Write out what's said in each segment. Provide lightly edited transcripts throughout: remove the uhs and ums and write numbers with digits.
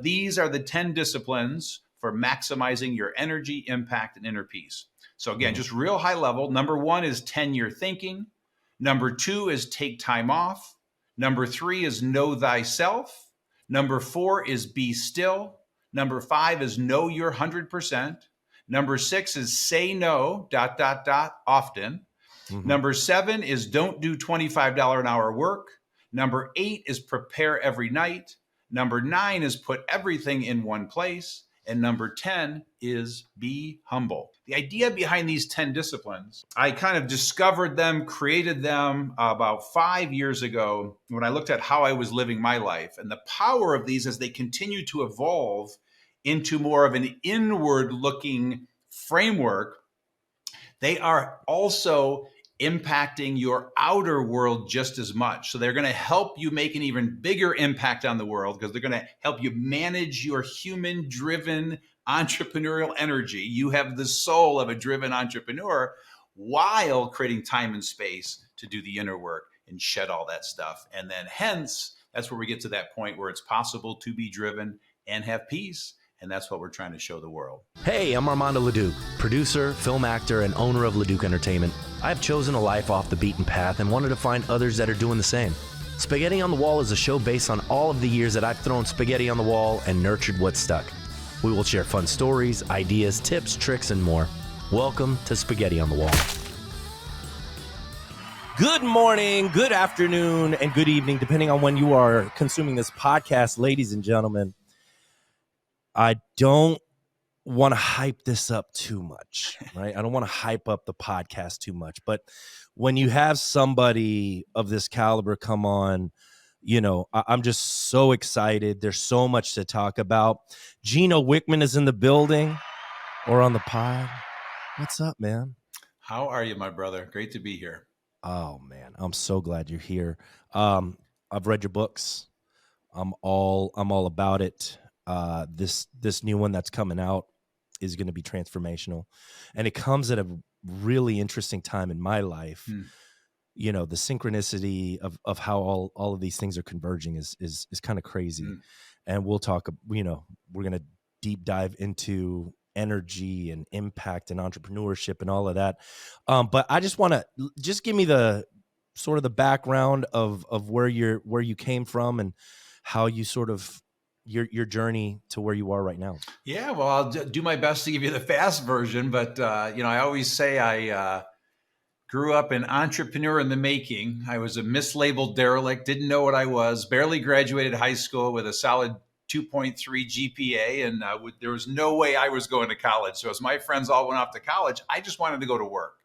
but these are the 10 disciplines for maximizing your energy, impact, and inner peace. So again, just real high level. Number 1 is 10-year thinking. Number 2 is take time off. Number 3 is know thyself. Number 4 is be still. Number 5 is know your 100%. Number 6 is say no, ... often. Number 7 is don't do $25 an hour work. Number 8 is prepare every night. Number 9 is put everything in one place. And number 10 is be humble. The idea behind these 10 disciplines, I kind of discovered them, created them about 5 years ago when I looked at how I was living my life. And the power of these as they continue to evolve into more of an inward-looking framework, they are also impacting your outer world just as much. So they're going to help you make an even bigger impact on the world because they're going to help you manage your human-driven entrepreneurial energy. You have the soul of a driven entrepreneur while creating time and space to do the inner work and shed all that stuff. And then hence, that's where we get to that point where it's possible to be driven and have peace. And that's what we're trying to show the world. Hey, I'm Armando Leduc, producer, film actor, and owner of Leduc Entertainment. I've chosen a life off the beaten path and wanted to find others that are doing the same. Spaghetti on the Wall is a show based on all of the years that I've thrown spaghetti on the wall and nurtured what's stuck. We will share fun stories, ideas, tips, tricks, and more. Welcome to Spaghetti on the Wall. Good morning, good afternoon, and good evening, depending on when you are consuming this podcast, ladies and gentlemen. I don't want to hype this up too much, right? I don't want to hype up the podcast too much. But when you have somebody of this caliber come on, you know, I'm just so excited. There's so much to talk about. Gino Wickman is in the building or on the pod. What's up, man? How are you, my brother? Great to be here. Oh, man, I'm so glad you're here. I've read your books. I'm all about it. This new one that's coming out is going to be transformational, and it comes at a really interesting time in my life. You know, the synchronicity of how all of these things are converging is kind of crazy. And we'll talk, you know, we're going to deep dive into energy and impact and entrepreneurship and all of that. But I just want to give me the sort of the background of where you came from and how you sort of your journey to where you are right now. Yeah, well, I'll do my best to give you the fast version, but you know, I always say I grew up an entrepreneur in the making. I was a mislabeled derelict, didn't know what I was, barely graduated high school with a solid 2.3 GPA, and there was no way I was going to college. So as my friends all went off to college, I just wanted to go to work,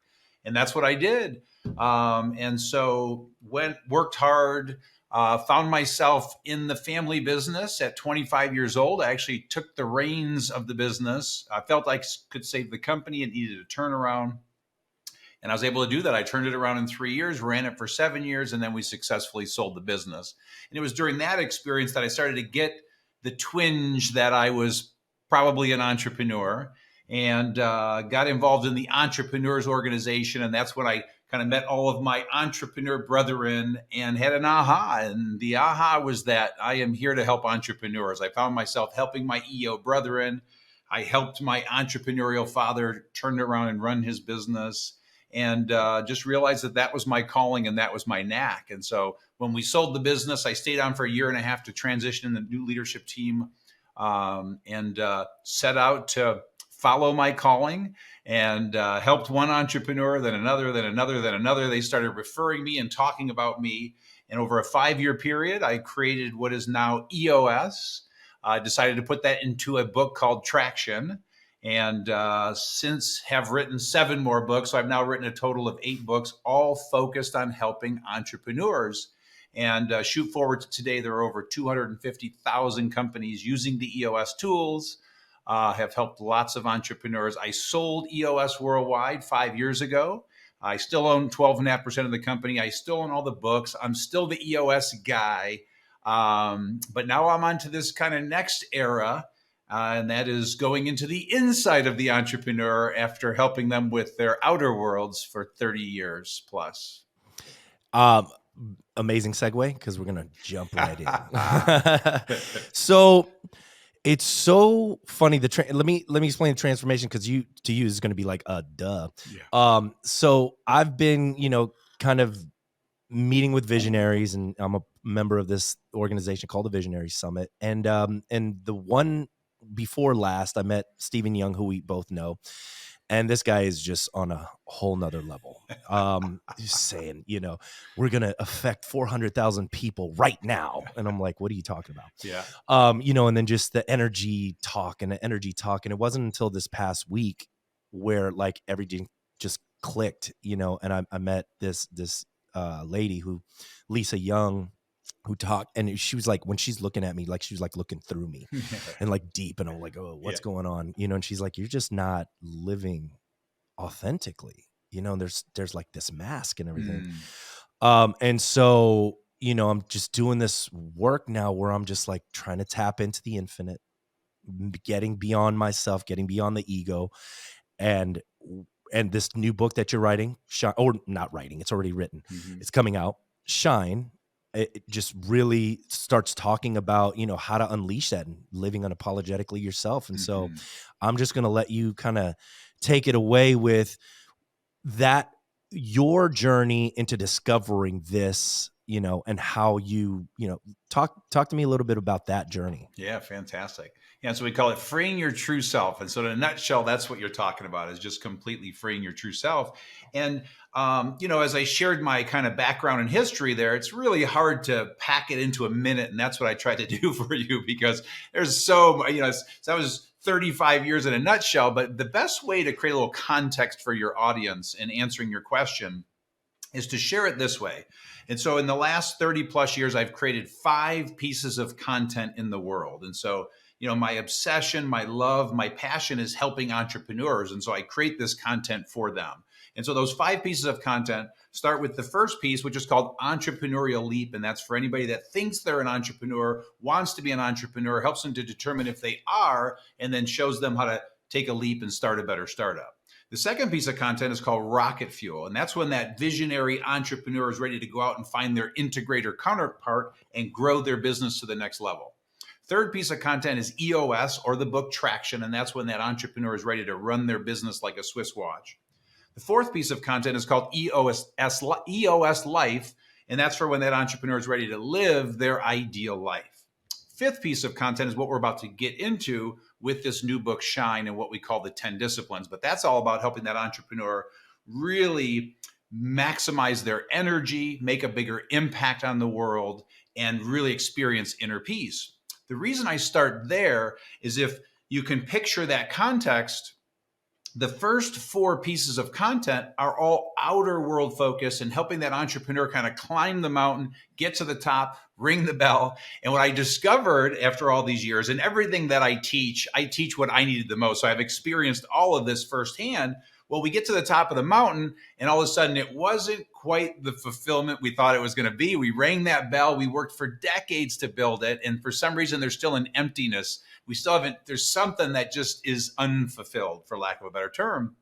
and that's what I did. And so worked hard. Found myself in the family business at 25 years old. I actually took the reins of the business. I felt I could save the company and needed a turnaround. And I was able to do that. I turned it around in 3 years, ran it for 7 years, and then we successfully sold the business. And it was during that experience that I started to get the twinge that I was probably an entrepreneur, and got involved in the Entrepreneurs Organization. And that's when I kind of met all of my entrepreneur brethren and had an aha. And the aha was that I am here to help entrepreneurs. I found myself helping my EO brethren. I helped my entrepreneurial father turn around and run his business, and just realized that was my calling and that was my knack. And so when we sold the business, I stayed on for a year and a half to transition in the new leadership team, and set out to follow my calling, and helped one entrepreneur, then another, then another, then another. They started referring me and talking about me. And over a 5-year period, I created what is now EOS. I decided to put that into a book called Traction, and since have written 7 more books. So I've now written a total of 8 books, all focused on helping entrepreneurs. And shoot forward to today, there are over 250,000 companies using the EOS tools. Have helped lots of entrepreneurs. I sold EOS worldwide 5 years ago. I still own 12.5% of the company. I still own all the books. I'm still the EOS guy. But now I'm on to this kind of next era, and that is going into the inside of the entrepreneur after helping them with their outer worlds for 30 years plus. Amazing segue, because we're going to jump right in. So It's so funny. Let me explain the transformation, because to you is going to be like duh. Yeah. So I've been, kind of meeting with visionaries, and I'm a member of this organization called the Visionary Summit. And the one before last, I met Stephen Young, who we both know. And this guy is just on a whole nother level. He's saying, we're going to affect 400,000 people right now. And I'm like, what are you talking about? Yeah. And then just the energy talk. And it wasn't until this past week where like everything just clicked, and I met this lady Lisa Young, who talked, and she was like, when she's looking at me, like she was like looking through me and like deep, and I'm like, oh, what's going on? And she's like, you're just not living authentically, and there's like this mask and everything. And so, I'm just doing this work now where I'm just like trying to tap into the infinite, getting beyond myself, getting beyond the ego. And this new book that you're writing, or not writing, it's already written. It's coming out, Shine. It just really starts talking about, how to unleash that and living unapologetically yourself. And so I'm just going to let you kind of take it away with that, your journey into discovering this, and how you talk to me a little bit about that journey. Yeah, fantastic. Yeah, so we call it freeing your true self. And so in a nutshell, that's what you're talking about, is just completely freeing your true self. And, as I shared my kind of background and history there, it's really hard to pack it into a minute. And that's what I tried to do for you, because there's so that was 35 years in a nutshell. But the best way to create a little context for your audience in answering your question is to share it this way. And so in the last 30 plus years, I've created 5 pieces of content in the world. And so, my obsession, my love, my passion is helping entrepreneurs. And so I create this content for them. And so those 5 pieces of content start with the first piece, which is called Entrepreneurial Leap. And that's for anybody that thinks they're an entrepreneur, wants to be an entrepreneur, helps them to determine if they are, and then shows them how to take a leap and start a better startup. The second piece of content is called Rocket Fuel. And that's when that visionary entrepreneur is ready to go out and find their integrator counterpart and grow their business to the next level. Third piece of content is EOS, or the book Traction. And that's when that entrepreneur is ready to run their business like a Swiss watch. The fourth piece of content is called EOS Life. And that's for when that entrepreneur is ready to live their ideal life. Fifth piece of content is what we're about to get into with this new book, Shine, and what we call the 10 disciplines. But that's all about helping that entrepreneur really maximize their energy, make a bigger impact on the world, and really experience inner peace. The reason I start there is, if you can picture that context, the first 4 pieces of content are all outer world focused and helping that entrepreneur kind of climb the mountain, get to the top, ring the bell. And what I discovered after all these years, and everything that I teach what I needed the most. So I've experienced all of this firsthand. Well, we get to the top of the mountain, and all of a sudden it wasn't quite the fulfillment we thought it was going to be. We rang that bell. We worked for decades to build it. And for some reason, there's still an emptiness. We still haven't, there's something that just is unfulfilled, for lack of a better term.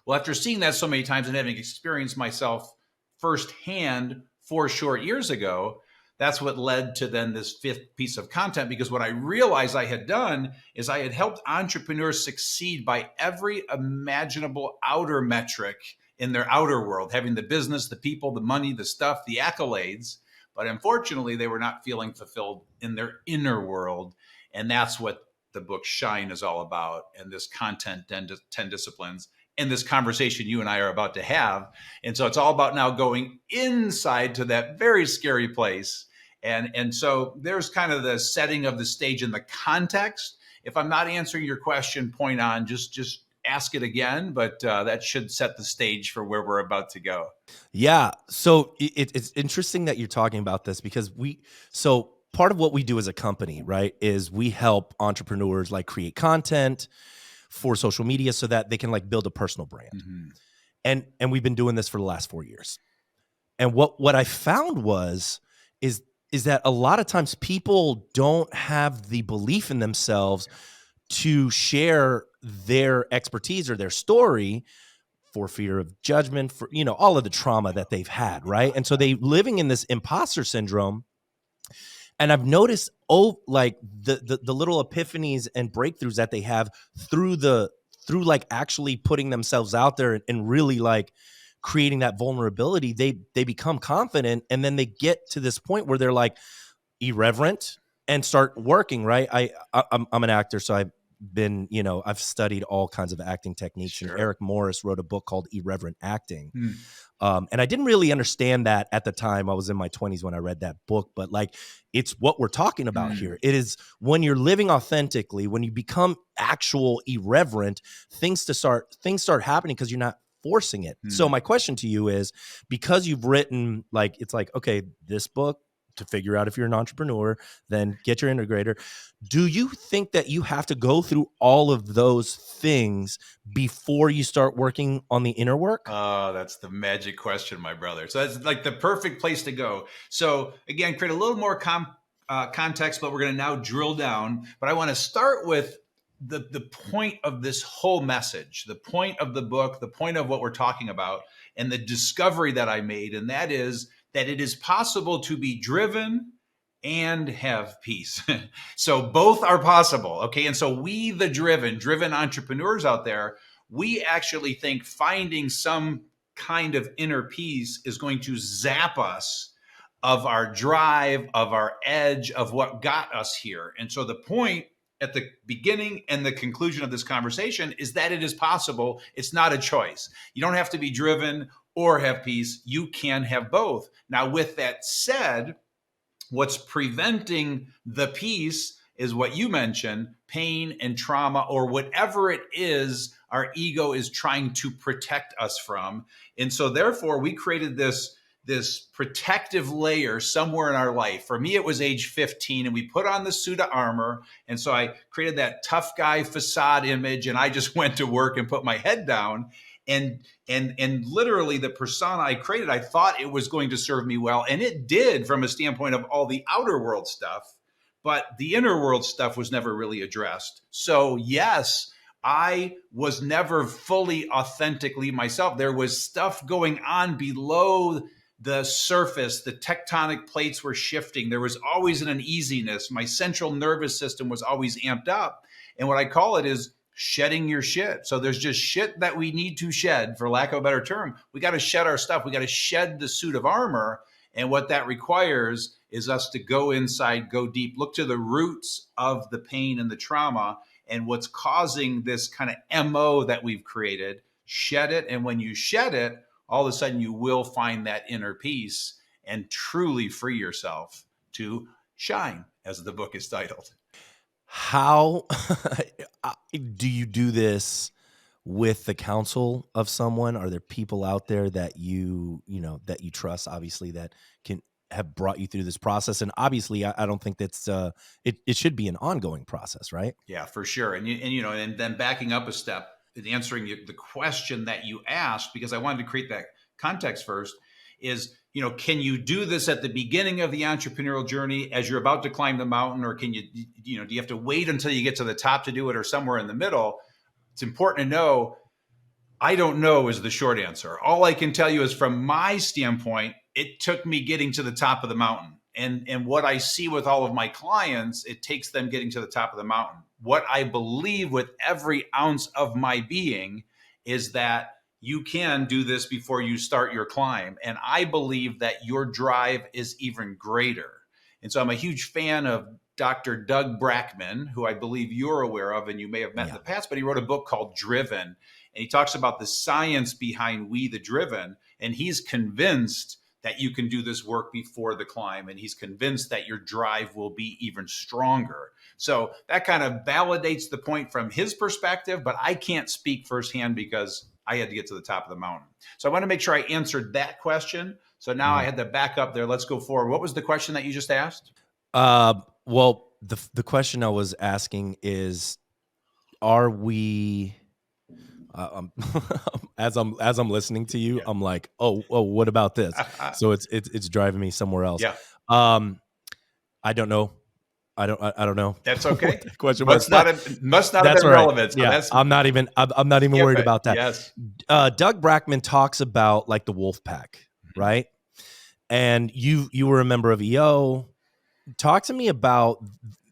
Well, after seeing that so many times and having experienced myself firsthand 4 short years ago, that's what led to then this 5th piece of content, because what I realized I had done is I had helped entrepreneurs succeed by every imaginable outer metric in their outer world, having the business, the people, the money, the stuff, the accolades. But unfortunately, they were not feeling fulfilled in their inner world. And that's what the book Shine is all about. And this content, 10 disciplines, and this conversation you and I are about to have. And so it's all about now going inside to that very scary place. And so there's kind of the setting of the stage and the context. If I'm not answering your question point on, just ask it again. But that should set the stage for where we're about to go. Yeah. So it's interesting that you're talking about this, because part of what we do as a company, right, is we help entrepreneurs like create content for social media so that they can like build a personal brand. And we've been doing this for the last 4 years. And what I found is that a lot of times people don't have the belief in themselves to share their expertise or their story, for fear of judgment, for, all of the trauma that they've had, right? And so they living in this imposter syndrome. And I've noticed, like the little epiphanies and breakthroughs that they have through like actually putting themselves out there and really like creating that vulnerability, they become confident, and then they get to this point where they're like irreverent and start working, right? I'm an actor, so I've been, I've studied all kinds of acting techniques, and Sure. Eric Morris wrote a book called Irreverent Acting. Hmm. And I didn't really understand that at the time. I was in my 20s when I read that book, but like, it's what we're talking about here. It is when you're living authentically, when you become actual irreverent, things start happening because you're not forcing it. So my question to you is, because you've written, like, it's like, okay, this book to figure out if you're an entrepreneur, then get your integrator. Do you think that you have to go through all of those things before you start working on the inner work? Oh, that's the magic question, my brother. So that's like the perfect place to go. So again, create a little more context, but we're going to now drill down. But I want to start with the point of this whole message, the point of the book, the point of what we're talking about, and the discovery that I made. And that is that it is possible to be driven and have peace. So both are possible. Okay. And so we, the driven entrepreneurs out there, we actually think finding some kind of inner peace is going to zap us of our drive, of our edge, of what got us here. And so the point at the beginning and the conclusion of this conversation is that it is possible. It's not a choice. You don't have to be driven or have peace. You can have both. Now, with that said, what's preventing the peace is what you mentioned, pain and trauma, or whatever it is our ego is trying to protect us from. And so therefore we created this protective layer somewhere in our life. For me, it was age 15, and we put on the suit of armor. And so I created that tough guy facade image, and I just went to work and put my head down. And literally the persona I created, I thought it was going to serve me well. And it did, from a standpoint of all the outer world stuff, but the inner world stuff was never really addressed. So yes, I was never fully authentically myself. There was stuff going on below the surface. The tectonic plates were shifting. There was always an uneasiness. My central nervous system was always amped up. And what I call it is shedding your shit. So there's just shit that we need to shed, for lack of a better term. We got to shed our stuff. We got to shed the suit of armor. And what that requires is us to go inside, go deep, look to the roots of the pain and the trauma and what's causing this kind of MO that we've created, shed it. And when you shed it, all of a sudden you will find that inner peace and truly free yourself to shine, as the book is titled. How do you do this with the counsel of someone? Are there people out there that you trust, obviously, that can have brought you through this process? And obviously, I don't think that's it should be an ongoing process, right? Yeah, for sure. And then backing up a step and answering the question that you asked, because I wanted to create that context first, is, can you do this at the beginning of the entrepreneurial journey as you're about to climb the mountain, or can you, do you have to wait until you get to the top to do it, or somewhere in the middle? It's important to know. I don't know is the short answer. All I can tell you is, from my standpoint, it took me getting to the top of the mountain. And what I see with all of my clients, it takes them getting to the top of the mountain. What I believe with every ounce of my being is that you can do this before you start your climb. And I believe that your drive is even greater. And so I'm a huge fan of Dr. Doug Brackman, who I believe you're aware of and you may have met in the past, but he wrote a book called Driven. And he talks about the science behind we, the driven. And he's convinced that you can do this work before the climb. And he's convinced that your drive will be even stronger. So that kind of validates the point from his perspective, but I can't speak firsthand because I had to get to the top of the mountain. So I want to make sure I answered that question. So now I had to back up there. Let's go forward. What was the question that you just asked? Well, the question I was asking is, are we, as I'm listening to you, I'm like, oh, what about this? So it's driving me somewhere else. Yeah. I don't know. I don't know. That's okay. Question must not have been relevant. So yeah, I'm not even worried about that. Yes. Doug Brackman talks about like the wolf pack, right? And you were a member of EO. Talk to me about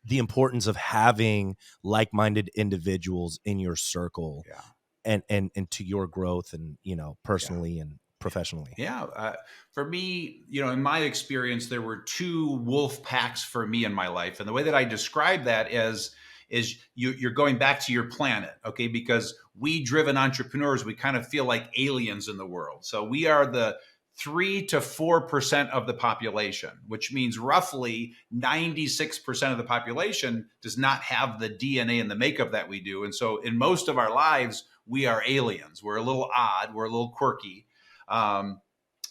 the importance of having like-minded individuals in your circle Yeah. and to your growth and, Yeah. personally and professionally. Yeah. For me, in my experience, there were two wolf packs for me in my life. And the way that I describe that is you're going back to your planet, okay? Because we driven entrepreneurs, we kind of feel like aliens in the world. So we are the 3 to 4% of the population, which means roughly 96% of the population does not have the DNA and the makeup that we do. And so in most of our lives, we are aliens. We're a little odd. We're a little quirky.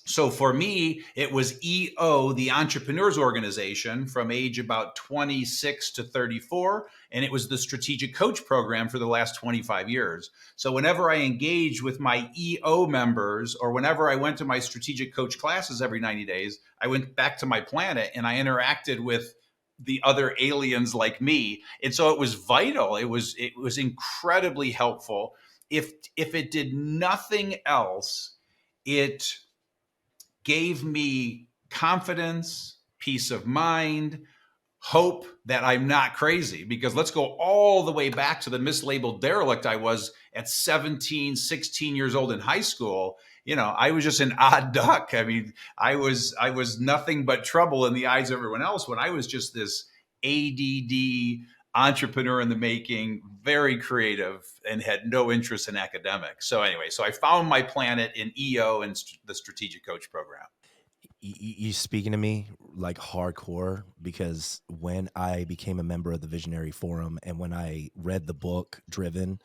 So for me, it was EO, the Entrepreneurs Organization, from age about 26 to 34. And it was the Strategic Coach Program for the last 25 years. So whenever I engaged with my EO members, or whenever I went to my Strategic Coach classes every 90 days, I went back to my planet and I interacted with the other aliens like me. And so it was vital. It was incredibly helpful. If it did nothing else, it gave me confidence, peace of mind, hope that I'm not crazy. Because let's go all the way back to the mislabeled derelict I was at 17, 16 years old in high school. I was just an odd duck. I mean, I was nothing but trouble in the eyes of everyone else when I was just this ADD entrepreneur in the making, very creative, and had no interest in academics. So anyway, I found my planet in EO and the Strategic Coach Program. You speaking to me like hardcore, because when I became a member of the Visionary Forum and when I read the book Driven,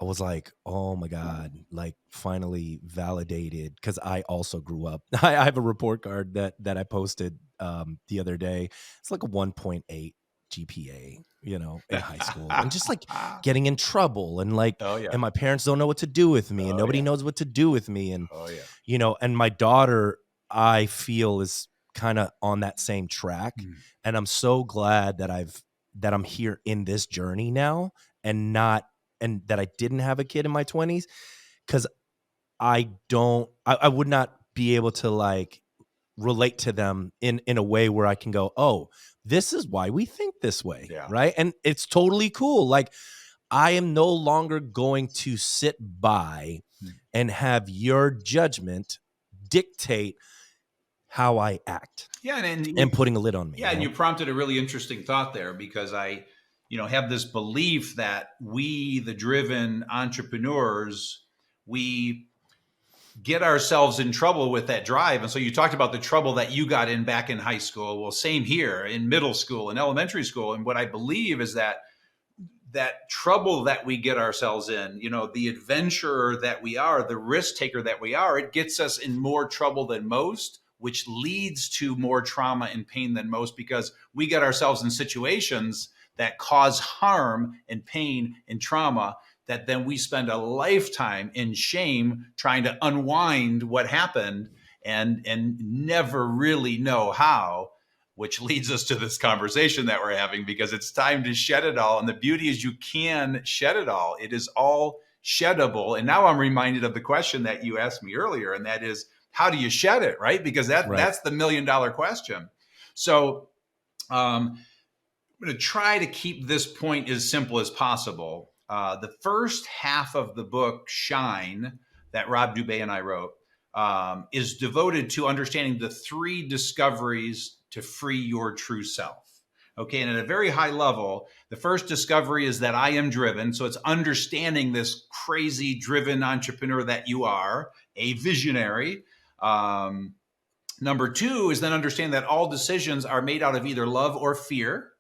I was like, oh my God, like finally validated, because I also grew up. I have a report card that I posted the other day. It's like a 1.8 GPA, in high school, and just like getting in trouble and like, Oh yeah. and my parents don't know what to do with me, and Oh nobody yeah. knows what to do with me. And, Oh yeah. and my daughter, I feel, is kind of on that same track. And I'm so glad that I'm here in this journey now, and that I didn't have a kid in my 20s, because I would not be able to like relate to them in a way where I can go, oh, this is why we think this way. Yeah. Right. And it's totally cool. Like, I am no longer going to sit by and have your judgment dictate how I act. Yeah. And putting a lid on me. Yeah. And you prompted a really interesting thought there, because I, have this belief that we, the driven entrepreneurs, we get ourselves in trouble with that drive. And so you talked about the trouble that you got in back in high school. Well, same here in middle school and elementary school. And what I believe is that trouble that we get ourselves in, the adventurer that we are, the risk taker that we are, it gets us in more trouble than most, which leads to more trauma and pain than most, because we get ourselves in situations that cause harm and pain and trauma that then we spend a lifetime in shame trying to unwind what happened and never really know how, which leads us to this conversation that we're having, because it's time to shed it all. And the beauty is you can shed it all. It is all sheddable. And now I'm reminded of the question that you asked me earlier, and that is, how do you shed it, right? Because that's the $1 million question. So I'm going to try to keep this point as simple as possible. The first half of the book, Shine, that Rob Dubay and I wrote, is devoted to understanding the 3 discoveries to free your true self. Okay, and at a very high level, the first discovery is that I am driven. So it's understanding this crazy driven entrepreneur that you are, a visionary. Number 2 is then understand that all decisions are made out of either love or fear.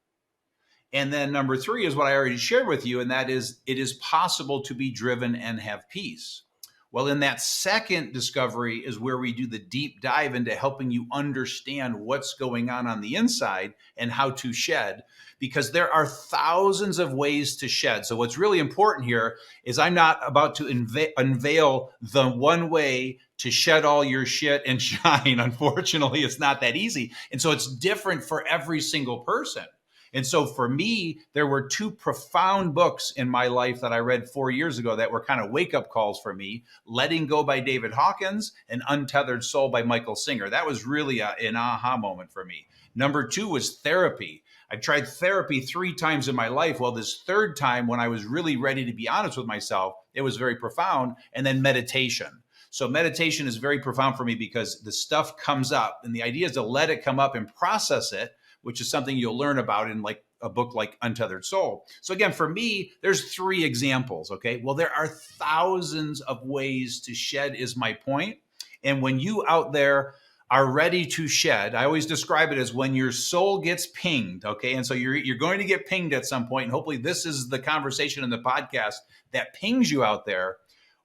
And then number 3 is what I already shared with you, and that is, it is possible to be driven and have peace. Well, in that second discovery is where we do the deep dive into helping you understand what's going on the inside and how to shed, because there are thousands of ways to shed. So what's really important here is I'm not about to unveil the one way to shed all your shit and shine. Unfortunately, it's not that easy. And so it's different for every single person. And so for me, there were 2 profound books in my life that I read 4 years ago that were kind of wake-up calls for me: Letting Go by David Hawkins and Untethered Soul by Michael Singer. That was really an aha moment for me. Number 2 was therapy. I tried therapy 3 times in my life. Well, this third time, when I was really ready to be honest with myself, it was very profound. And then meditation. So meditation is very profound for me because the stuff comes up, and the idea is to let it come up and process it, which is something you'll learn about in like a book like Untethered Soul. So again, for me, there's 3 examples. Okay. Well, there are thousands of ways to shed is my point. And when you out there are ready to shed, I always describe it as when your soul gets pinged. Okay. And so you're going to get pinged at some point. And hopefully this is the conversation in the podcast that pings you out there.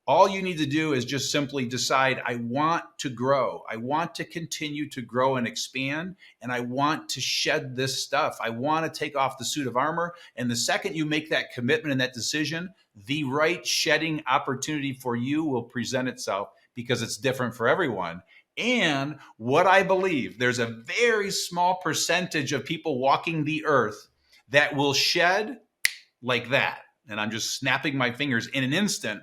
All you need to do is just simply decide, I want to grow. I want to continue to grow and expand. And I want to shed this stuff. I want to take off the suit of armor. And the second you make that commitment and that decision, the right shedding opportunity for you will present itself, because it's different for everyone. And what I believe, there's a very small percentage of people walking the earth that will shed like that. And I'm just snapping my fingers in an instant,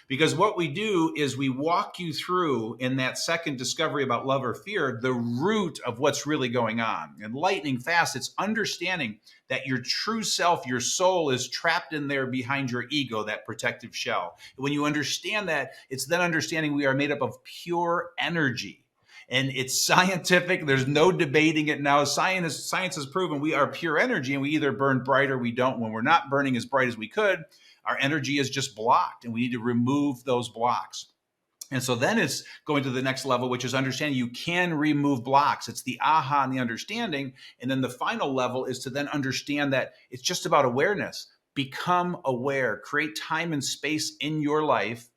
because what we do is we walk you through in that second discovery about love or fear, the root of what's really going on. And lightning fast, it's understanding that your true self, your soul, is trapped in there behind your ego, that protective shell. When you understand that, it's then understanding we are made up of pure energy. And it's scientific. There's no debating it now. Science has proven we are pure energy, and we either burn bright or we don't. When we're not burning as bright as we could, our energy is just blocked, and we need to remove those blocks. And so then it's going to the next level, which is understanding you can remove blocks. It's the aha and the understanding. And then the final level is to then understand that it's just about awareness. Become aware, create time and space in your life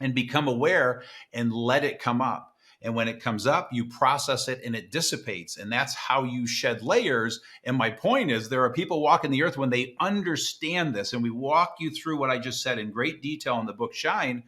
and become aware and let it come up. And when it comes up, you process it and it dissipates. And that's how you shed layers. And my point is, there are people walking the earth when they understand this. And we walk you through what I just said in great detail in the book Shine.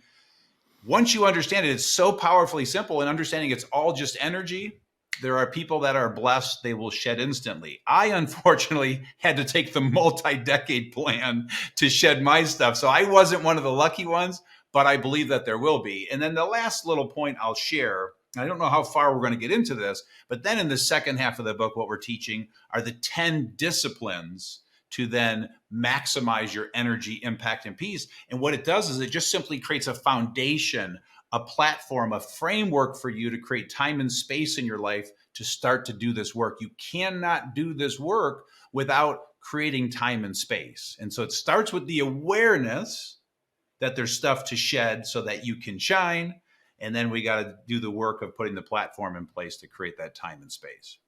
Once you understand it, it's so powerfully simple. And understanding it's all just energy, there are people that are blessed, they will shed instantly. I, unfortunately, had to take the multi-decade plan to shed my stuff. So I wasn't one of the lucky ones, but I believe that there will be. And then the last little point I'll share, I don't know how far we're going to get into this, but then in the second half of the book, what we're teaching are the 10 disciplines to then maximize your energy, impact, and peace. And what it does is it just simply creates a foundation, a platform, a framework for you to create time and space in your life to start to do this work. You cannot do this work without creating time and space. And so it starts with the awareness that there's stuff to shed so that you can shine. And then we got to do the work of putting the platform in place to create that time and space.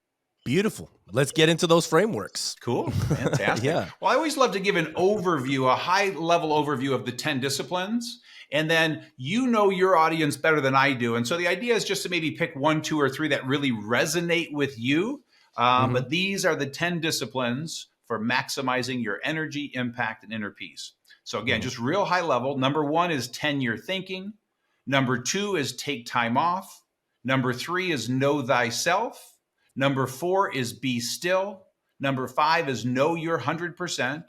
Beautiful. Let's get into those frameworks. Cool. Fantastic. Yeah. Well, I always love to give an overview, a high level overview of the 10 disciplines. And then you know your audience better than I do. And so the idea is just to maybe pick 1, 2, or 3 that really resonate with you. But these are the 10 disciplines for maximizing your energy, impact, and inner peace. So again, just real high level. Number 1 is 10-year thinking. Number 2 is take time off. Number 3 is know thyself. Number 4 is be still. Number 5 is know your 100%.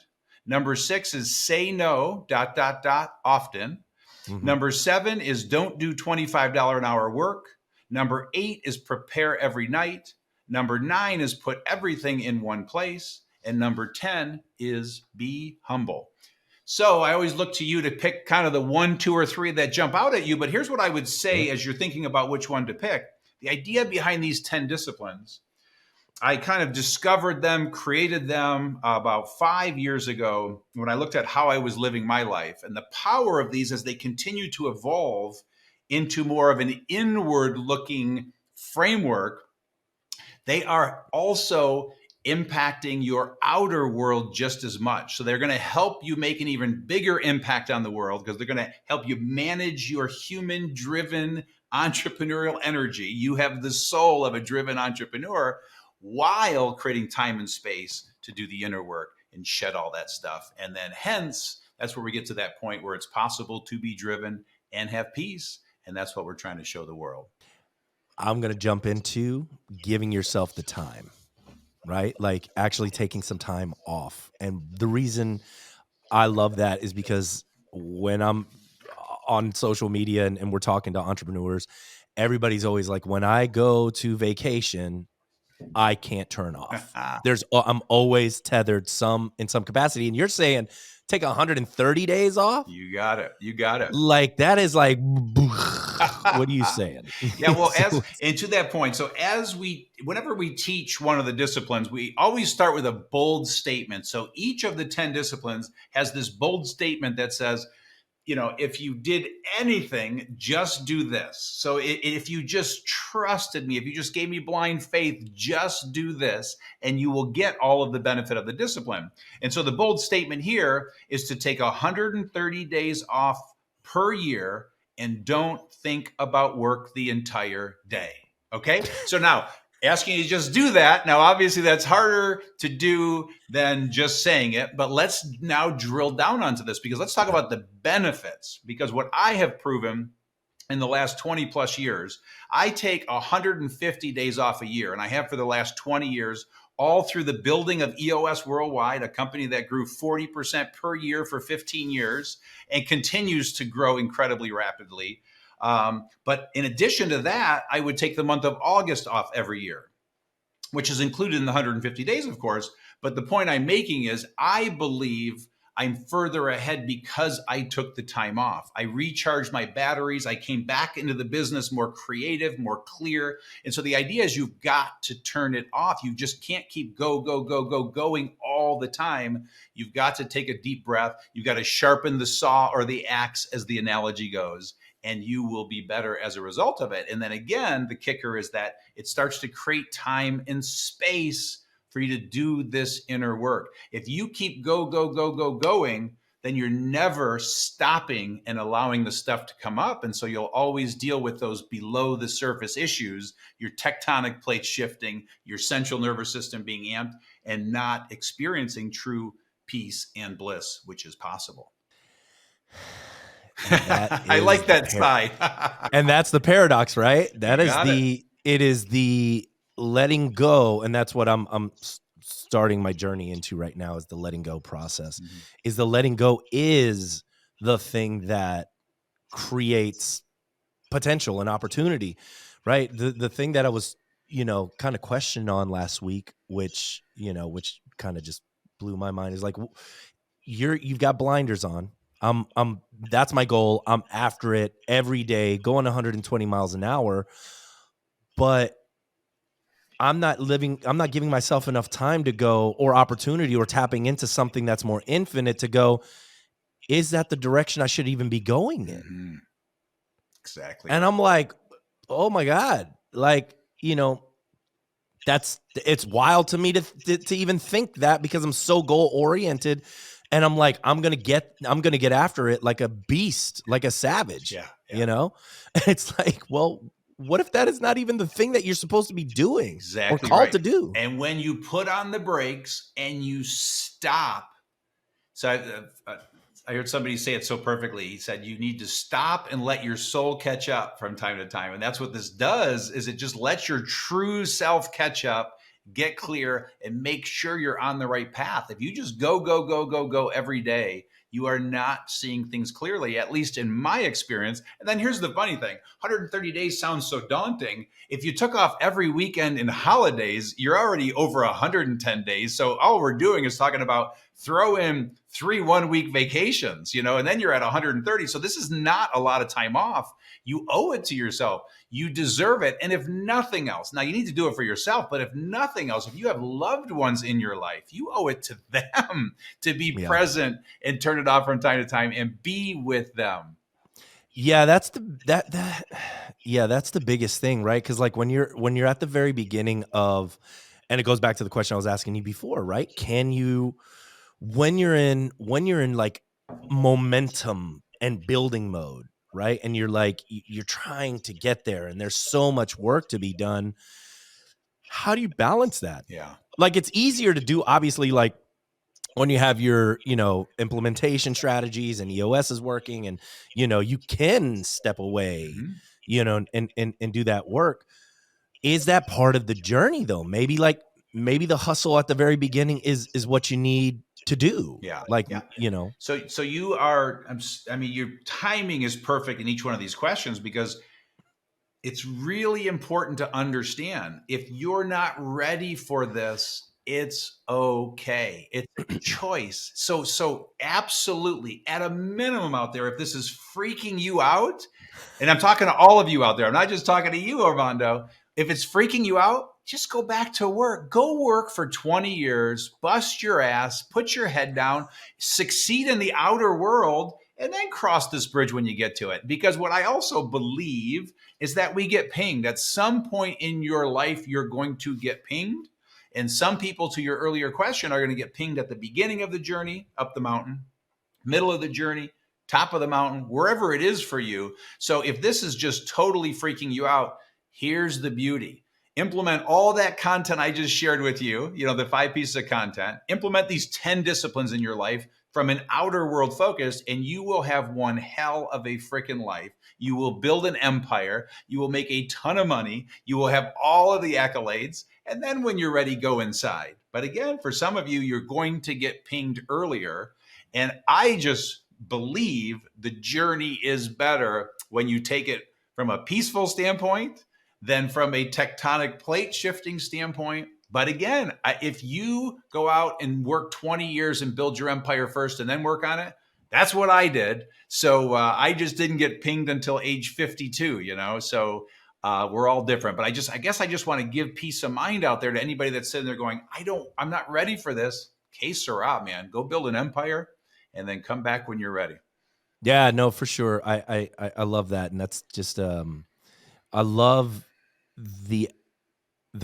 Number 6 is say no, ... often. Number 7 is don't do $25 an hour work. Number 8 is prepare every night. Number 9 is put everything in one place. And number 10 is be humble. So I always look to you to pick kind of the 1, 2, or 3 that jump out at you. But here's what I would say as you're thinking about which one to pick. The idea behind these 10 disciplines, I kind of discovered them, created them about 5 years ago when I looked at how I was living my life. And the power of these as they continue to evolve into more of an inward-looking framework, they are also impacting your outer world just as much. So they're going to help you make an even bigger impact on the world because they're going to help you manage your human-driven entrepreneurial energy. You have the soul of a driven entrepreneur while creating time and space to do the inner work and shed all that stuff. And then hence, that's where we get to that point where it's possible to be driven and have peace. And that's what we're trying to show the world. I'm going to jump into giving yourself the time, right? Like actually taking some time off. And the reason I love that is because when I'm on social media and we're talking to entrepreneurs, everybody's always like, when I go to vacation, I can't turn off. I'm always tethered in some capacity. And you're saying take 130 days off? You got it. You got it. Like that is like, what are you saying? Yeah, well, and to that point, so whenever we teach one of the disciplines, we always start with a bold statement. So each of the 10 disciplines has this bold statement that says, if you did anything, just do this. So if you just trusted me, if you just gave me blind faith, just do this, and you will get all of the benefit of the discipline. And so the bold statement here is to take 130 days off per year and don't think about work the entire day. Okay? So now, asking you to just do that. Now, obviously, that's harder to do than just saying it, but let's now drill down onto this, because let's talk about the benefits. Because what I have proven in the last 20 plus years, I take 150 days off a year, and I have for the last 20 years, all through the building of EOS Worldwide, a company that grew 40% per year for 15 years and continues to grow incredibly rapidly. But in addition to that, I would take the month of August off every year, which is included in the 150 days, of course. But the point I'm making is I believe I'm further ahead because I took the time off. I recharged my batteries. I came back into the business more creative, more clear. And so the idea is you've got to turn it off. You just can't keep going all the time. You've got to take a deep breath. You've got to sharpen the saw or the axe, as the analogy goes, and you will be better as a result of it. And then again, the kicker is that it starts to create time and space for you to do this inner work. If you keep going, then you're never stopping and allowing the stuff to come up. And so you'll always deal with those below the surface issues, your tectonic plates shifting, your central nervous system being amped, and not experiencing true peace and bliss, which is possible. I like that sigh. And that's the paradox, right? It is the letting go. And that's what I'm starting my journey into right now, is the letting go process. Mm-hmm. Is the letting go is the thing that creates potential and opportunity, right? The thing that I was, kind of questioned on last week, which kind of just blew my mind, is like, you've got blinders on. That's my goal. I'm after it every day, going 120 miles an hour, but I'm not giving myself enough time to go, or opportunity, or tapping into something that's more infinite to go, is that the direction I should even be going in? Mm-hmm. Exactly. And I'm like, oh my God, like, it's wild to me to even think that, because I'm so goal oriented. And I'm like, I'm gonna get after it like a beast, like a savage. Yeah. And it's like, well, what if that is not even the thing that you're supposed to be doing, exactly, or called right to do? And when you put on the brakes and you stop, so I heard somebody say it so perfectly. He said, you need to stop and let your soul catch up from time to time. And that's what this does, is it just lets your true self catch up, get clear, and make sure you're on the right path. If you just go every day, you are not seeing things clearly, at least in my experience. And then here's the funny thing. 130 days sounds so daunting. If you took off every weekend and holidays, you're already over 110 days. So all we're doing is talking about throw in 3 1-week vacations, and then you're at 130. So this is not a lot of time off. You owe it to yourself. You deserve it. And if nothing else, now you need to do it for yourself, but if nothing else, if you have loved ones in your life, you owe it to them to be present and turn it off from time to time and be with them. Yeah, that's the biggest thing, right? Because like when you're at the very beginning of, and it goes back to the question I was asking you before, right? Can you, when you're in like momentum and building mode, right? And you're like, you're trying to get there and there's so much work to be done. How do you balance that? Yeah. Like, it's easier to do, obviously, like when you have your, implementation strategies and EOS is working and, you can step away, and do that work. Is that part of the journey though? Maybe the hustle at the very beginning is what you need to do. Yeah. So you are, your timing is perfect in each one of these questions, because it's really important to understand if you're not ready for this, it's okay. It's a choice. So absolutely, at a minimum out there, if this is freaking you out, and I'm talking to all of you out there, I'm not just talking to you, Armando. If it's freaking you out, just go back to work. Go work for 20 years, bust your ass, put your head down, succeed in the outer world, and then cross this bridge when you get to it. Because what I also believe is that we get pinged. At some point in your life, you're going to get pinged. And some people, to your earlier question, are going to get pinged at the beginning of the journey up the mountain, middle of the journey, top of the mountain, wherever it is for you. So if this is just totally freaking you out, here's the beauty. Implement all that content I just shared with you, the 5 pieces of content. Implement these 10 disciplines in your life from an outer world focus, and you will have one hell of a freaking life. You will build an empire. You will make a ton of money. You will have all of the accolades. And then when you're ready, go inside. But again, for some of you, you're going to get pinged earlier. And I just believe the journey is better when you take it from a peaceful standpoint than from a tectonic plate shifting standpoint. But again, if you go out and work 20 years and build your empire first and then work on it, that's what I did. So I just didn't get pinged until age 52, so we're all different. But I guess I just want to give peace of mind out there to anybody that's sitting there going, I'm not ready for this. Que sera, man. Go build an empire and then come back when you're ready. Yeah, no, for sure. I love that. And that's just, I love the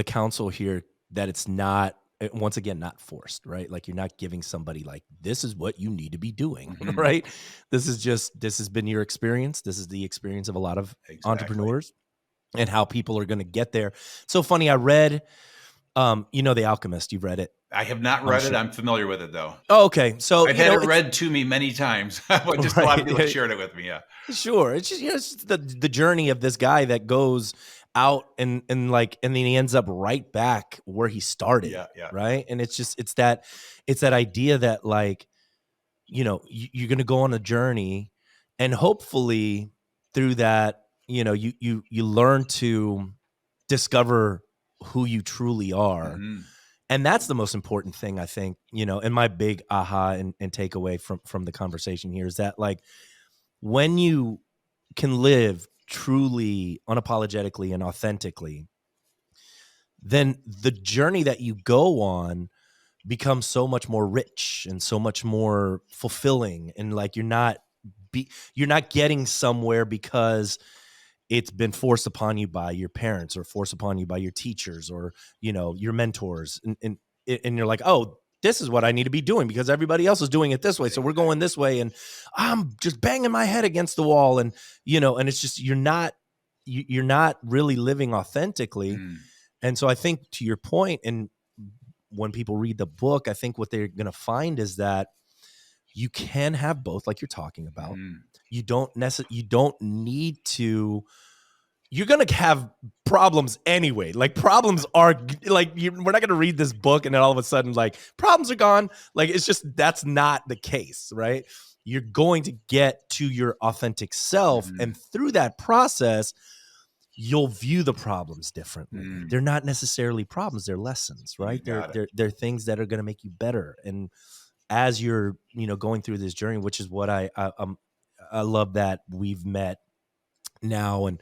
counsel here that it's not, once again, not forced, right? Like you're not giving somebody like, this is what you need to be doing, right? This has been your experience. This is the experience of a lot of entrepreneurs and how people are going to get there. So funny. I read, The Alchemist, you've read it. I have not read it. I'm familiar with it though. Oh, okay. So I've had it read to me many times. Just a lot of people shared it with me. Yeah, sure. It's just it's the journey of this guy that goes out and then he ends up right back where he started. Yeah. Right. And it's that idea that you're going to go on a journey, and hopefully through that, you learn to discover who you truly are. Mm-hmm. And that's the most important thing, I think, and my big aha and takeaway from the conversation here is that when you can live truly, unapologetically, and authentically, then the journey that you go on becomes so much more rich and so much more fulfilling. And you're not getting somewhere because it's been forced upon you by your parents or forced upon you by your teachers or, your mentors. And you're like, oh, this is what I need to be doing because everybody else is doing it this way. So we're going this way. And I'm just banging my head against the wall. And, and it's just, you're not really living authentically. And so I think to your point, and when people read the book, I think what they're going to find is that you can have both, like you're talking about. You don't need to. You're going to have problems anyway. Problems are we're not going to read this book and then all of a sudden problems are gone. It's just, that's not the case, right? You're going to get to your authentic self. And through that process, you'll view the problems differently. They're not necessarily problems. They're lessons, right? They're things that are going to make you better. And as you're, going through this journey, which is what I love that we've met now, and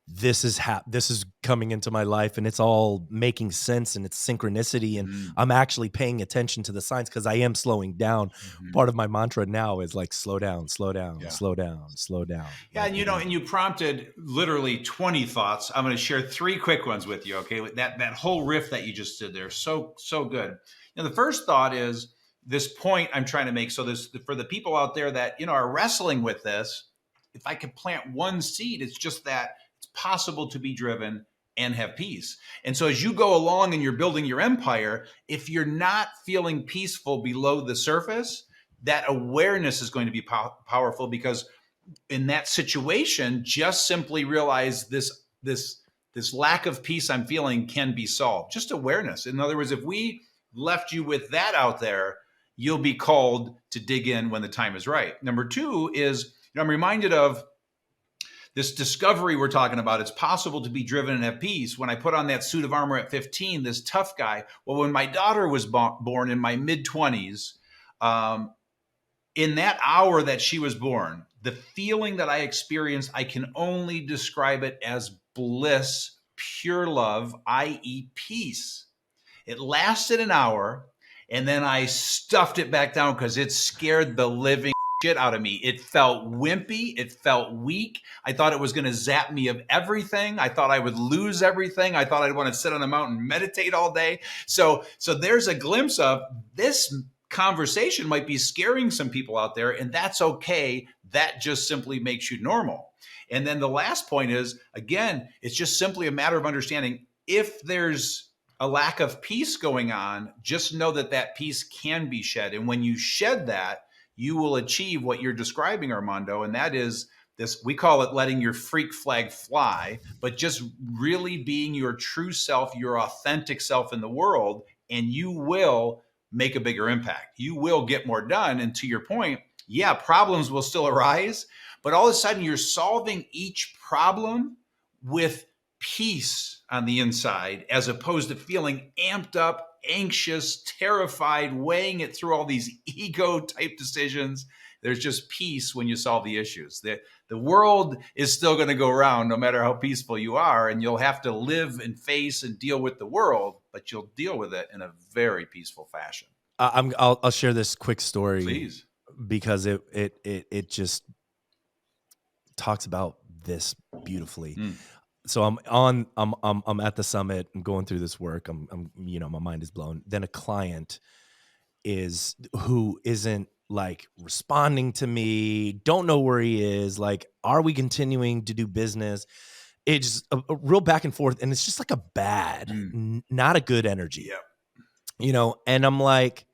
this is coming into my life, and it's all making sense, and it's synchronicity, and I'm actually paying attention to the signs because I am slowing down. Part of my mantra now is slow down, slow down, slow down, slow down. Yeah, and and you prompted literally 20 thoughts. I'm going to share 3 quick ones with you. Okay, that whole riff that you just did there, so good. The first thought is this point I'm trying to make. So this, for the people out there that are wrestling with this, if I could plant one seed, it's just that it's possible to be driven and have peace. And so as you go along and you're building your empire, if you're not feeling peaceful below the surface, that awareness is going to be powerful, because in that situation, just simply realize this lack of peace I'm feeling can be solved. Just awareness. In other words, if we left you with that out there, you'll be called to dig in when the time is right. Number 2 is, I'm reminded of this discovery we're talking about, it's possible to be driven and have peace. When I put on that suit of armor at 15, this tough guy, well, when my daughter was born in my mid-20s, in that hour that she was born, the feeling that I experienced, I can only describe it as bliss, pure love, i.e. peace. It lasted an hour, and then I stuffed it back down because it scared the living shit out of me. It felt wimpy. It felt weak. I thought it was going to zap me of everything. I thought I would lose everything. I thought I'd want to sit on a mountain and meditate all day. So there's a glimpse of this conversation might be scaring some people out there, and that's okay. That just simply makes you normal. And then the last point is, again, it's just simply a matter of understanding if there's a lack of peace going on, just know that that peace can be shed. And when you shed that, you will achieve what you're describing, Armando. And that is this, we call it letting your freak flag fly, but just really being your true self, your authentic self in the world. And you will make a bigger impact. You will get more done. And to your point, yeah, problems will still arise, but all of a sudden you're solving each problem with peace on the inside, as opposed to feeling amped up, anxious, terrified, weighing it through all these ego type decisions. There's just peace when you solve the issues. The world is still going to go around no matter how peaceful you are, and you'll have to live and face and deal with the world, but you'll deal with it in a very peaceful fashion. I'll share this quick story, Please, because it just talks about this beautifully. So I'm at the summit. I'm going through this work. I'm my mind is blown. Then a client who isn't like responding to me, don't know where he is. Like, are we continuing to do business? It's a real back and forth, and it's just like a bad, not a good energy. Yeah. And I'm like,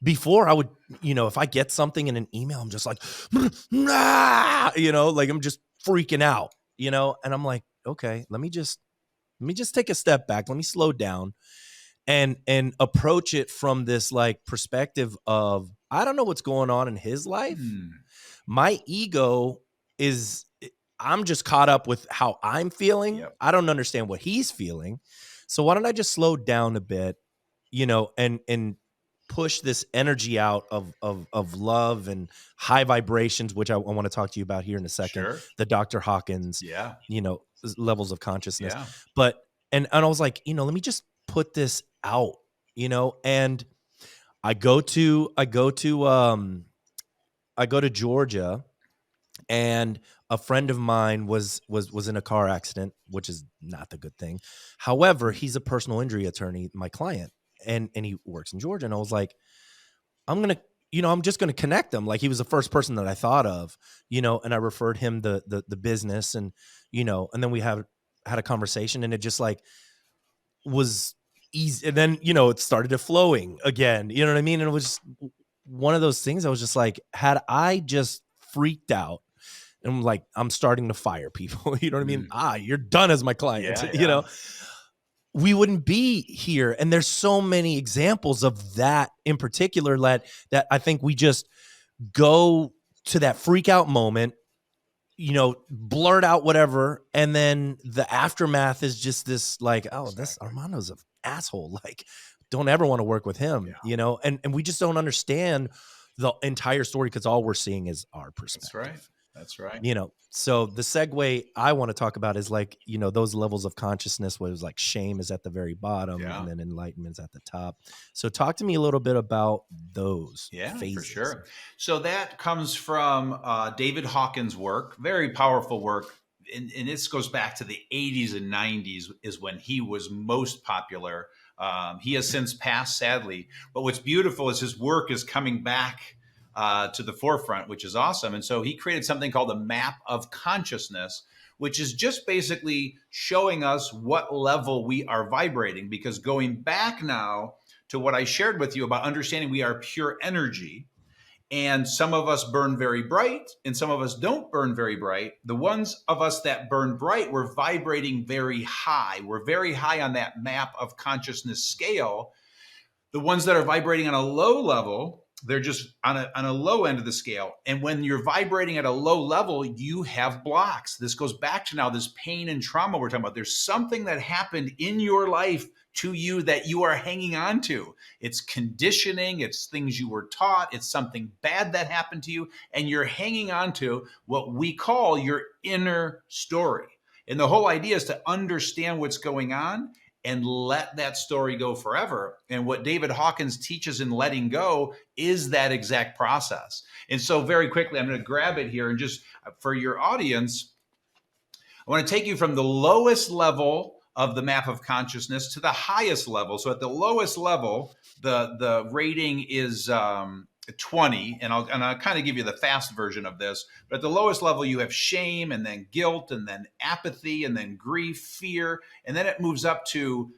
before I would, if I get something in an email, I'm just like, nah, like I'm just freaking out, and I'm like, okay, let me just take a step back. Let me slow down and approach it from this like perspective of, I don't know what's going on in his life. My ego I'm just caught up with how I'm feeling. Yep. I don't understand what he's feeling. So why don't I just slow down a bit, and push this energy out of love and high vibrations, which I want to talk to you about here in a second. Sure. The Dr. Hawkins, levels of consciousness. Yeah. But, and I was like, let me just put this out, and I go to Georgia, and a friend of mine was in a car accident, which is not the good thing. However, he's a personal injury attorney, my client, and he works in Georgia. And I was like, I'm just going to connect him. Like, he was the first person that I thought of, and I referred him the business, and, and then we had a conversation, and it just like was easy. And then, it started flowing again, you know what I mean? And it was one of those things. I was just like, had I just freaked out and I'm like, I'm starting to fire people, you know what I mean? You're done as my client, we wouldn't be here. And there's so many examples of that in particular that I think we just go to that freak out moment, blurt out whatever. And then the aftermath is just this like, this Armando's an asshole. Like, don't ever want to work with him, and we just don't understand the entire story because all we're seeing is our perspective. That's right. So the segue I want to talk about is like, those levels of consciousness where it was like shame is at the very bottom and then enlightenment's at the top. So talk to me a little bit about those phases. For sure. So that comes from David Hawkins' work, very powerful work. And this goes back to the 80s and 90s is when he was most popular. He has since passed, sadly. But what's beautiful is his work is coming back to the forefront, which is awesome. And so he created something called the map of consciousness, which is just basically showing us what level we are vibrating. Because going back now to what I shared with you about understanding we are pure energy, and some of us burn very bright and some of us don't burn very bright. The ones of us that burn bright, we're vibrating very high. We're very high on that map of consciousness scale. The ones that are vibrating on a low level, they're just on a low end of the scale. And when you're vibrating at a low level, you have blocks. This goes back to now this pain and trauma we're talking about. There's something that happened in your life to you that you are hanging on to. It's conditioning, it's things you were taught, it's something bad that happened to you, and you're hanging on to what we call your inner story. And the whole idea is to understand what's going on and let that story go forever. And what David Hawkins teaches in letting go is that exact process. And so very quickly, I'm going to grab it here and just for your audience, I want to take you from the lowest level of the map of consciousness to the highest level. So at the lowest level, the rating is 20, and I'll kind of give you the fast version of this. But at the lowest level, you have shame, and then guilt, and then apathy, and then grief, fear, and then it moves up to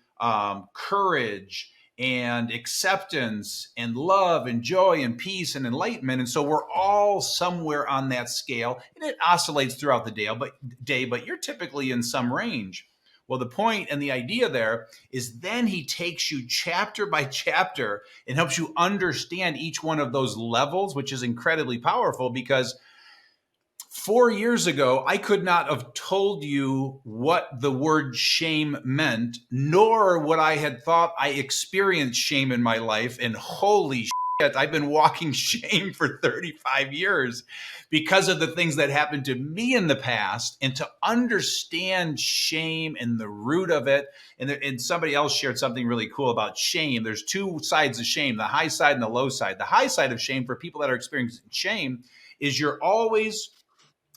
courage and acceptance and love and joy and peace and enlightenment. And so we're all somewhere on that scale, and it oscillates throughout the day, but you're typically in some range. Well, the point and the idea there is then he takes you chapter by chapter and helps you understand each one of those levels, which is incredibly powerful because 4 years ago, I could not have told you what the word shame meant, nor would I had thought I experienced shame in my life. And holy shit, I've been walking shame for 35 years because of the things that happened to me in the past. And to understand shame and the root of it, and somebody else shared something really cool about shame. There's two sides of shame, the high side and the low side. The high side of shame for people that are experiencing shame is you're always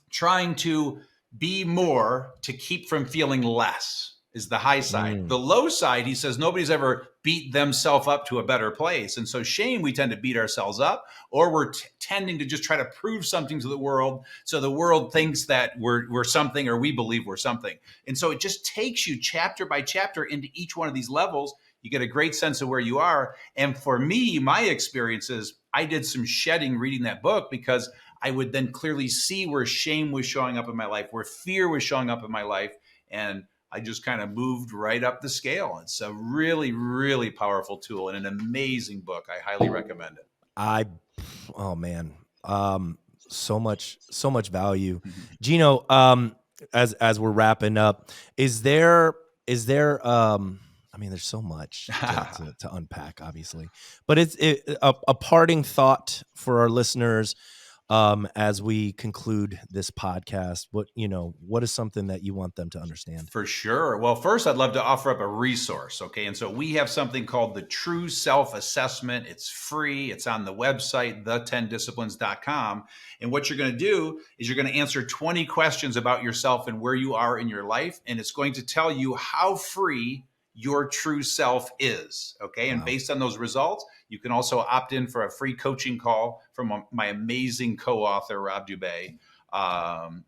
trying to be more to keep from feeling less is the high side. The low side, he says, nobody's ever beat themselves up to a better place. And so shame, we tend to beat ourselves up, or we're tending to just try to prove something to the world. So the world thinks that we're something, or we believe we're something. And so it just takes you chapter by chapter into each one of these levels. You get a great sense of where you are. And for me, my experiences, I did some shedding reading that book because I would then clearly see where shame was showing up in my life, where fear was showing up in my life. And I just kind of moved right up the scale. It's a really, really powerful tool and an amazing book. I highly recommend it. Oh man. So much value. Gino, as we're wrapping up, is there, I mean, there's so much to unpack, obviously, but it's a parting thought for our listeners as we conclude this podcast. What is something that you want them to understand? For sure. Well, first, I'd love to offer up a resource. Okay. And so we have something called the True Self Assessment. It's free. It's on the website, the10disciplines.com. And what you're going to do is you're going to answer 20 questions about yourself and where you are in your life. And it's going to tell you how free your true self is. Okay. And based on those results, you can also opt in for a free coaching call from my amazing co-author, Rob Dubay,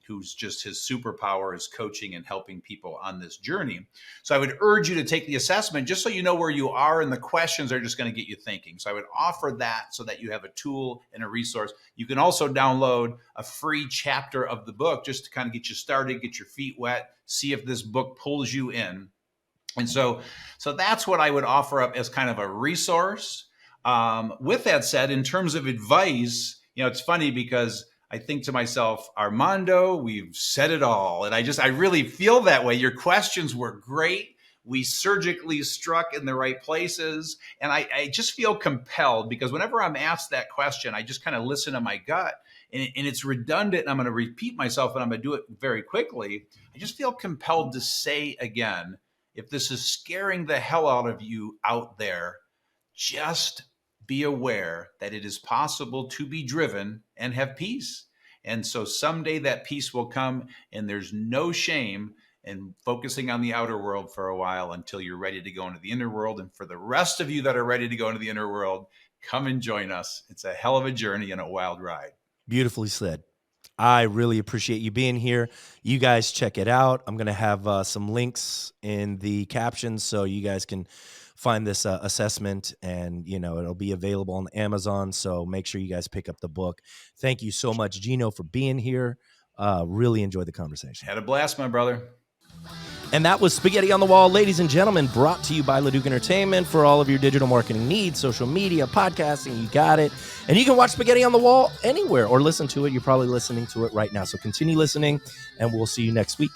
who's just his superpower is coaching and helping people on this journey. So I would urge you to take the assessment just so you know where you are, and the questions are just going to get you thinking. So I would offer that so that you have a tool and a resource. You can also download a free chapter of the book just to kind of get you started, get your feet wet, see if this book pulls you in. And so that's what I would offer up as kind of a resource. With that said, in terms of advice, it's funny because I think to myself, Armando, we've said it all. And I really feel that way. Your questions were great. We surgically struck in the right places. And I just feel compelled because whenever I'm asked that question, I just kind of listen to my gut. And it's redundant. And I'm going to repeat myself, and I'm going to do it very quickly. I just feel compelled to say again, if this is scaring the hell out of you out there, just be aware that it is possible to be driven and have peace. And so someday that peace will come, and there's no shame in focusing on the outer world for a while until you're ready to go into the inner world. And for the rest of you that are ready to go into the inner world, come and join us. It's a hell of a journey and a wild ride. Beautifully said. I really appreciate you being here. You guys check it out. I'm going to have some links in the captions so you guys can find this assessment, and it'll be available on Amazon. So make sure you guys pick up the book. Thank you so much, Gino, for being here. Really enjoyed the conversation. Had a blast, my brother. And that was Spaghetti on the Wall, ladies and gentlemen, brought to you by Leduc Entertainment for all of your digital marketing needs, social media, podcasting, you got it. And you can watch Spaghetti on the Wall anywhere or listen to it. You're probably listening to it right now. So continue listening, and we'll see you next week.